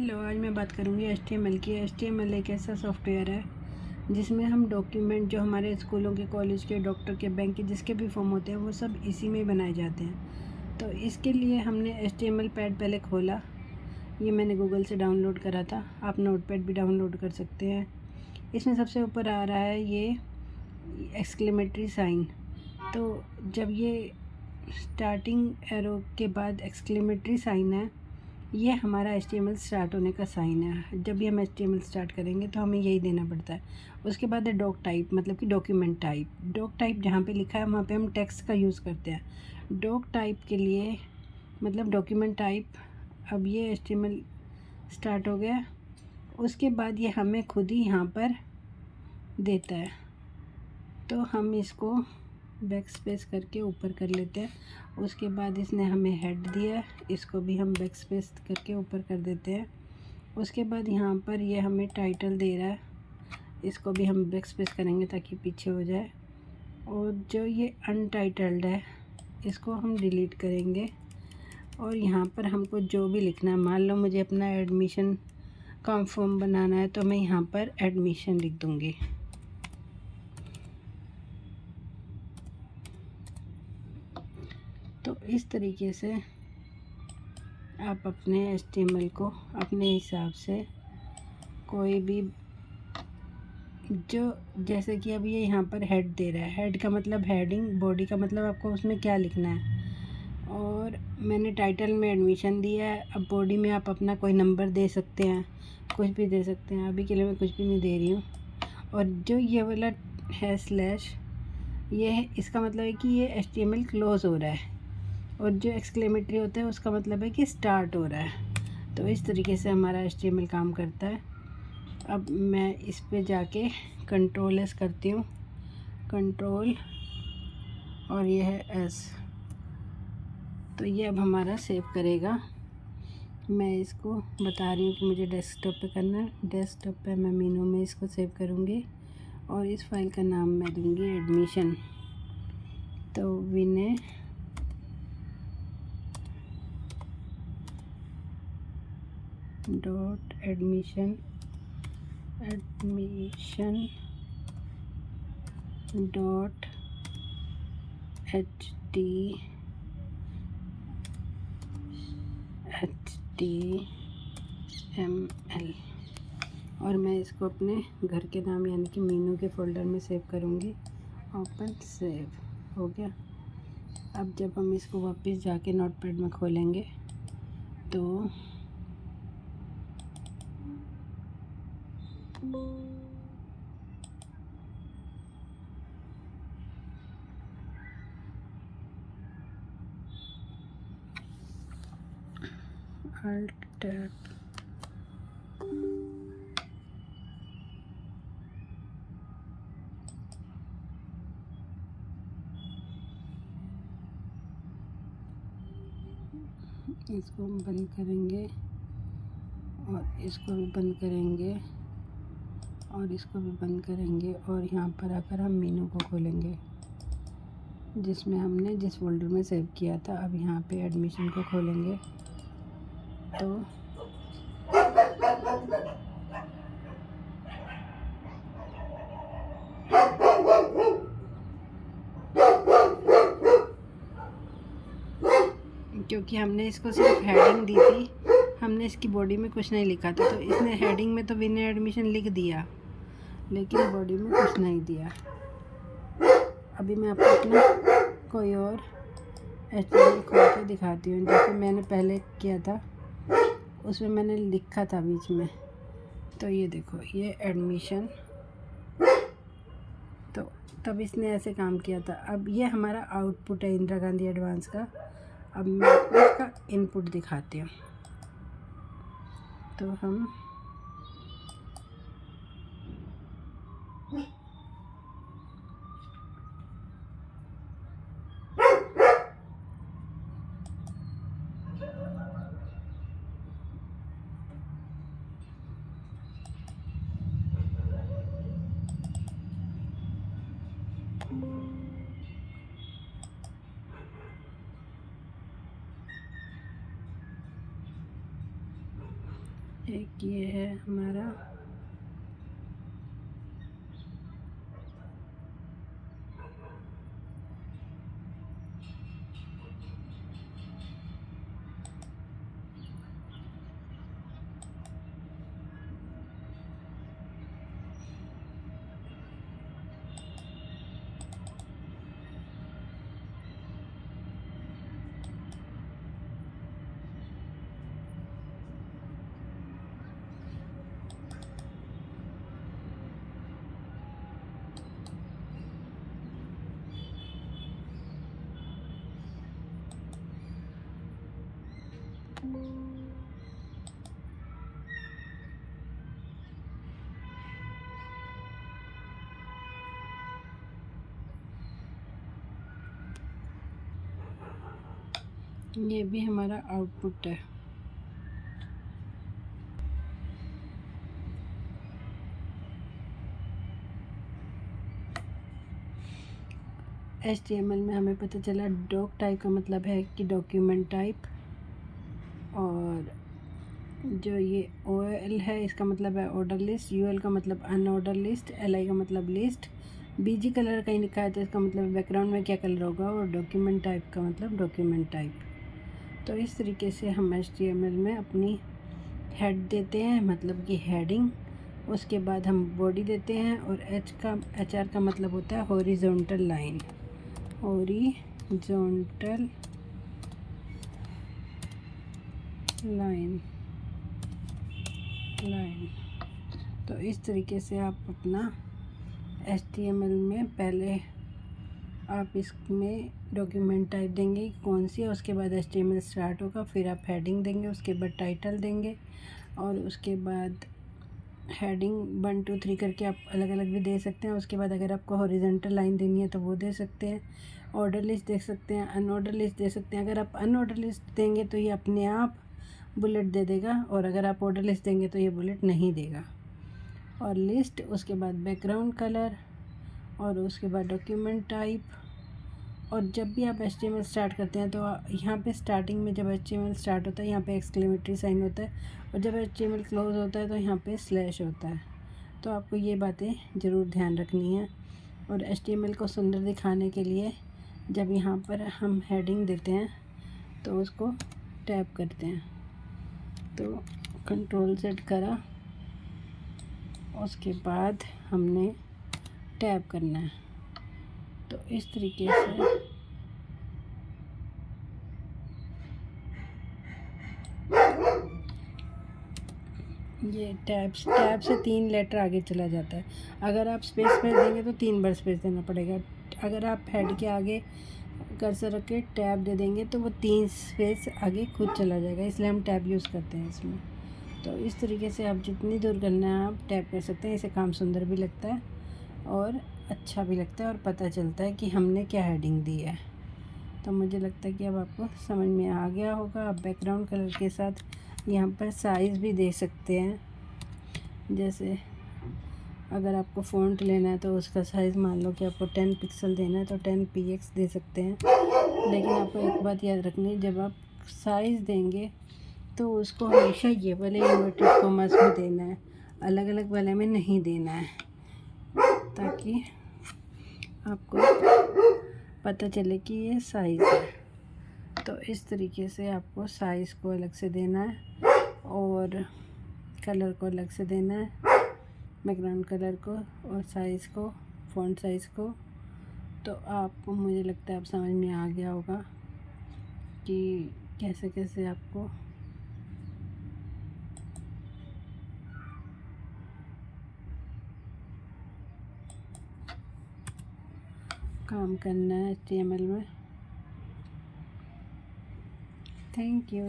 Hello, आज मैं बात करूँगी HTML की। HTML एक ऐसा सॉफ्टवेयर है जिसमें हम डॉक्यूमेंट जो हमारे स्कूलों के, कॉलेज के, डॉक्टर के, बैंक के, जिसके भी फॉर्म होते हैं वो सब इसी में बनाए जाते हैं। तो इसके लिए हमने HTML पैड पहले खोला। ये मैंने गूगल से डाउनलोड करा था। आप नोटपैड भी डाउनलोड कर सकते हैं। इसमें सबसे ऊपर आ रहा है ये एक्सक्लेमेटरी साइन। तो जब ये स्टार्टिंग एरो के बाद एक्सक्लेमेटरी साइन है, ये हमारा HTML स्टार्ट होने का साइन है। जब भी हम HTML स्टार्ट करेंगे तो हमें यही देना पड़ता है। उसके बाद है डॉक टाइप, मतलब कि डॉक्यूमेंट टाइप। डॉक टाइप जहाँ पे लिखा है वहाँ पे हम टेक्स्ट का यूज़ करते हैं। डॉक टाइप के लिए मतलब डॉक्यूमेंट टाइप। अब ये HTML स्टार्ट हो गया। उसके बाद ये हमें खुद ही यहाँ पर देता है, तो हम इसको बैक स्पेस करके ऊपर कर लेते हैं। उसके बाद इसने हमें हेड दिया, इसको भी हम बैक स्पेस करके ऊपर कर देते हैं। उसके बाद यहाँ पर ये हमें टाइटल दे रहा है, इसको भी हम बैक स्पेस करेंगे ताकि पीछे हो जाए। और जो ये अनटाइटल्ड है इसको हम डिलीट करेंगे। और यहाँ पर हमको जो भी लिखना है, मान लो मुझे अपना एडमिशन का फॉर्म बनाना है तो मैं यहाँ पर एडमिशन लिख दूँगी। तो इस तरीके से आप अपने HTML को अपने हिसाब से कोई भी, जो जैसे कि अब ये यहाँ पर हेड दे रहा है। हेड का मतलब हेडिंग, बॉडी का मतलब आपको उसमें क्या लिखना है। और मैंने टाइटल में एडमिशन दिया है। अब बॉडी में आप अपना कोई नंबर दे सकते हैं, कुछ भी दे सकते हैं। अभी के लिए मैं कुछ भी नहीं दे रही हूँ। और जो ये वाला है स्लैश, ये है, इसका मतलब है कि ये HTML क्लोज़ हो रहा है। और जो एक्सक्लेमेटरी होता है उसका मतलब है कि स्टार्ट हो रहा है। तो इस तरीके से हमारा HTML काम करता है। अब मैं इस पे जाके कंट्रोल S करती हूँ, कंट्रोल, और ये है S। तो ये अब हमारा सेव करेगा। मैं इसको बता रही हूँ कि मुझे डेस्कटॉप पे करना है। डेस्कटॉप पे मैं मेनू में इसको सेव करूँगी और इस फाइल का नाम मैं दूँगी एडमिशन। तो विनय डॉट एडमिशन डॉट HTML। और मैं इसको अपने घर के नाम यानी कि मीनू के फ़ोल्डर में सेव करूँगी। ओपन, सेव हो गया। अब जब हम इसको वापस जाके नोटपैड में खोलेंगे तो अल्ट टैब, इसको हम बंद करेंगे और इसको भी बंद करेंगे और इसको भी बंद करेंगे। और यहाँ पर आकर हम मेनू को खोलेंगे जिसमें हमने जिस फोल्डर में सेव किया था। अब यहाँ पे एडमिशन को खोलेंगे तो क्योंकि हमने इसको सिर्फ हेडिंग दी थी, हमने इसकी बॉडी में कुछ नहीं लिखा था, तो इसने हेडिंग में तो विनय एडमिशन लिख दिया लेकिन बॉडी में कुछ नहीं दिया। अभी मैं आपको अपना कोई और HTML खोल के दिखाती हूँ। जैसे मैंने पहले किया था उसमें मैंने लिखा था बीच में, तो ये देखो, ये एडमिशन। तो तब इसने ऐसे काम किया था। अब ये हमारा आउटपुट है इंदिरा गांधी एडवांस का। अब मैं आपको इसका इनपुट दिखाती हूँ। तो हम एक ये है हमारा ये भी हमारा आउटपुट है। HTML में हमें पता चला डॉक टाइप का मतलब है कि डॉक्यूमेंट टाइप, और जो ये OL है इसका मतलब है ऑर्डर लिस्ट, UL का मतलब अनऑर्डर लिस्ट, LI का मतलब लिस्ट, BG कलर कहीं लिखा है तो इसका मतलब बैकग्राउंड में क्या कलर होगा, और डॉक्यूमेंट टाइप का मतलब डॉक्यूमेंट टाइप। तो इस तरीके से हम HTML में अपनी हेड देते हैं, मतलब कि हेडिंग, उसके बाद हम बॉडी देते हैं, और HR का मतलब होता है हॉरिजॉन्टल लाइन, हॉरिजॉन्टल लाइन। तो इस तरीके से आप अपना HTML में पहले आप इसमें डॉक्यूमेंट टाइप देंगे कौन सी है, उसके बाद HTML स्टार्ट होगा, फिर आप हेडिंग देंगे, उसके बाद टाइटल देंगे, और उसके बाद हेडिंग 1 2 3 करके आप अलग अलग भी दे सकते हैं। उसके बाद अगर आपको हॉरिजॉन्टल लाइन देनी है तो वो दे सकते हैं, ऑर्डर लिस्ट दे सकते हैं, अनऑर्डर लिस्ट दे सकते हैं। अगर आप अनऑर्डर लिस्ट देंगे तो ये अपने आप बुलेट दे देगा, और अगर आप ऑर्डर लिस्ट देंगे तो ये बुलेट नहीं देगा। और लिस्ट, उसके बाद बैकग्राउंड कलर, और उसके बाद डॉक्यूमेंट टाइप। और जब भी आप HTML स्टार्ट करते हैं तो यहाँ पे स्टार्टिंग में जब HTML स्टार्ट होता है यहाँ पे एक्सक्लेमेटरी साइन होता है, और जब HTML क्लोज होता है तो यहाँ पे स्लैश होता है। तो आपको ये बातें ज़रूर ध्यान रखनी है। और HTML को सुंदर दिखाने के लिए जब यहाँ पर हम हेडिंग देते हैं तो उसको टैप करते हैं, तो Ctrl+Z करा, उसके बाद हमने टैप करना है। तो इस तरीके से ये टैब से 3 लेटर आगे चला जाता है। अगर आप स्पेस देंगे तो 3 बार स्पेस देना पड़ेगा। अगर आप हेड के आगे कर्सर रख के टैब दे देंगे तो वो 3 स्पेस आगे खुद चला जाएगा, इसलिए हम टैब यूज़ करते हैं इसमें। तो इस तरीके से आप जितनी दूर करना है आप टैप कर सकते हैं। इससे काम सुंदर भी लगता है और अच्छा भी लगता है, और पता चलता है कि हमने क्या हेडिंग दी है। तो मुझे लगता है कि अब आपको समझ में आ गया होगा। आप बैकग्राउंड कलर के साथ यहाँ पर साइज़ भी दे सकते हैं। जैसे अगर आपको फ़ॉन्ट लेना है तो उसका साइज़ मान लो कि आपको 10 पिक्सल देना है तो 10px दे सकते हैं। लेकिन आपको एक बात याद रखनी है, जब आप साइज़ देंगे तो उसको हमेशा ये वाले इन्वर्टेड कॉमास में देना है, अलग अलग वाले में नहीं देना है, ताकि आपको पता चले कि ये साइज़ है। तो इस तरीके से आपको साइज़ को अलग से देना है और कलर को अलग से देना है, बैकग्राउंड कलर को और साइज़ को, फ़ॉन्ट साइज़ को। तो आपको, मुझे लगता है अब समझ में आ गया होगा कि कैसे कैसे आपको काम करना है HTML में। Thank you.